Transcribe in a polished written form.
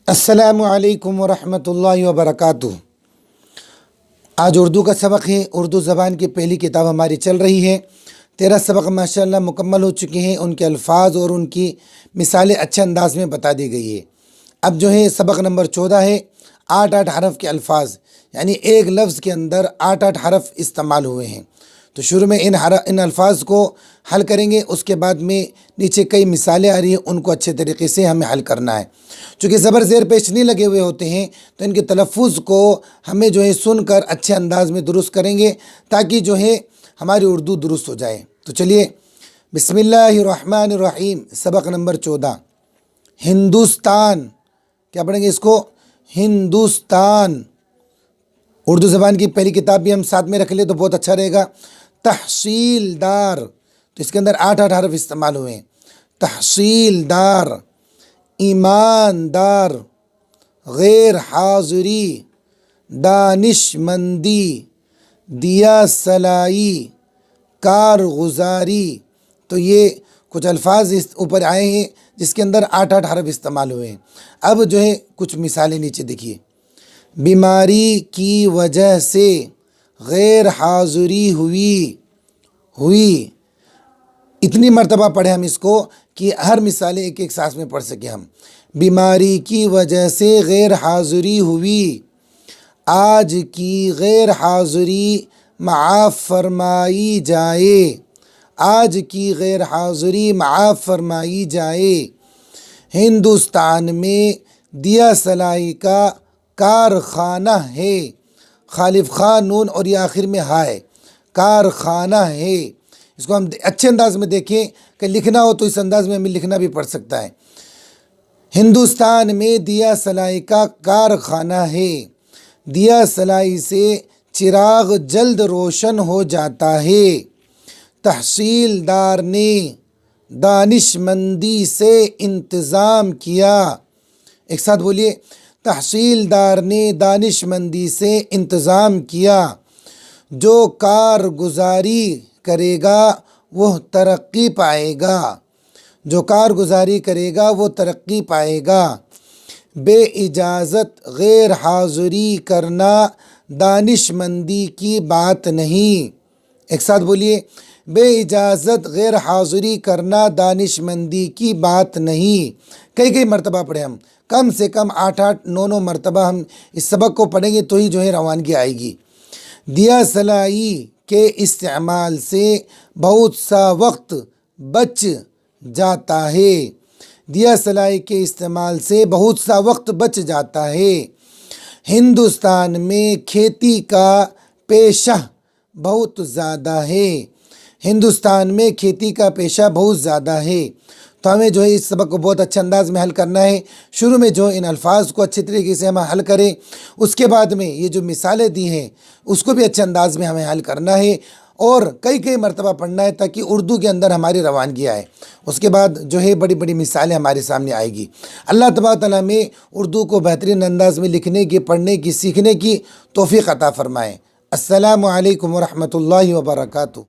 السلام علیکم ورحمۃ اللہ وبرکاتہ۔ آج اردو کا سبق ہے۔ اردو زبان کی پہلی کتاب ہماری چل رہی ہے۔ 13 سبق ماشاءاللہ مکمل ہو چکے ہیں۔ ان کے الفاظ اور ان کی مثالیں اچھے انداز میں بتا دی گئی ہے۔ اب جو ہے سبق نمبر 14 ہے۔ 8 حرف کے الفاظ، یعنی ایک لفظ کے اندر 8 حرف استعمال ہوئے ہیں۔ تو شروع میں ان الفاظ کو حل کریں گے، اس کے بعد میں نیچے کئی مثالیں آ رہی ہیں، ان کو اچھے طریقے سے ہمیں حل کرنا ہے۔ چونکہ زبر زیر پیش نہیں لگے ہوئے ہوتے ہیں تو ان کے تلفظ کو ہمیں جو ہے سن کر اچھے انداز میں درست کریں گے، تاکہ جو ہے ہماری اردو درست ہو جائے۔ تو چلیے بسم اللہ الرحمن الرحیم۔ سبق نمبر 14 ہندوستان۔ کیا پڑھیں گے اس کو؟ ہندوستان۔ اردو زبان کی پہلی کتاب بھی ہم ساتھ میں رکھ لیں تو بہت اچھا رہے گا۔ تحصیلدار، تو اس کے اندر 8 حرف استعمال ہوئے ہیں۔ تحصیلدار، ایماندار، غیر حاضری، دانش مندی، دیا سلائی، کارگزاری۔ تو یہ کچھ الفاظ اس اوپر آئے ہیں جس کے اندر 8 حرف استعمال ہوئے ہیں۔ اب جو ہے کچھ مثالیں نیچے دیکھیے۔ بیماری کی وجہ سے غیر حاضری ہوئی۔ اتنی مرتبہ پڑھیں ہم اس کو کہ ہر مثالیں ایک ایک سانس میں پڑھ سکیں ہم۔ بیماری کی وجہ سے غیر حاضری ہوئی، آج کی غیر حاضری معاف فرمائی جائے، آج کی غیر حاضری معاف فرمائی جائے۔ ہندوستان میں دیا سلائی کا کارخانہ ہے۔ خالف خان نون اور یہ آخر میں ہے، کارخانہ ہے۔ اس کو ہم اچھے انداز میں دیکھیں کہ لکھنا ہو تو اس انداز میں ہمیں لکھنا بھی پڑ سکتا ہے۔ ہندوستان میں دیا سلائی کا کارخانہ ہے، دیا سلائی سے چراغ جلد روشن ہو جاتا ہے۔ تحصیلدار نے دانش مندی سے انتظام کیا۔ ایک ساتھ بولیے، تحصیلدار نے دانش مندی سے انتظام کیا۔ جو کارگزاری کرے گا وہ ترقی پائے گا، جو کارگزاری کرے گا وہ ترقی پائے گا۔ بے اجازت غیر حاضری کرنا دانش مندی کی بات نہیں۔ ایک ساتھ بولیے، بے اجازت غیر حاضری کرنا دانش مندی کی بات نہیں۔ کئی مرتبہ پڑھیں ہم، کم سے کم 8 9 مرتبہ ہم اس سبق کو پڑھیں گے تو ہی جو ہے روانگی آئے گی۔ دیا سلائی کے استعمال سے بہت سا وقت بچ جاتا ہے، دیا سلائی کے استعمال سے بہت سا وقت بچ جاتا ہے۔ ہندوستان میں کھیتی کا پیشہ بہت زیادہ ہے، ہندوستان میں کھیتی کا پیشہ بہت زیادہ ہے۔ تو ہمیں جو ہے اس سبق کو بہت اچھے انداز میں حل کرنا ہے۔ شروع میں جو ان الفاظ کو اچھے طریقے سے ہم حل کریں، اس کے بعد میں یہ جو مثالیں دی ہیں اس کو بھی اچھے انداز میں ہمیں حل کرنا ہے، اور کئی مرتبہ پڑھنا ہے تاکہ اردو کے اندر ہماری روانگی آئے۔ اس کے بعد جو ہے بڑی مثالیں ہمارے سامنے آئے گی۔ اللہ تبارک تعالیٰ میں اردو کو بہترین انداز میں لکھنے کی، پڑھنے کی، سیکھنے کی توفیق عطا فرمائے۔ السلام علیکم ورحمۃ اللہ وبرکاتہ۔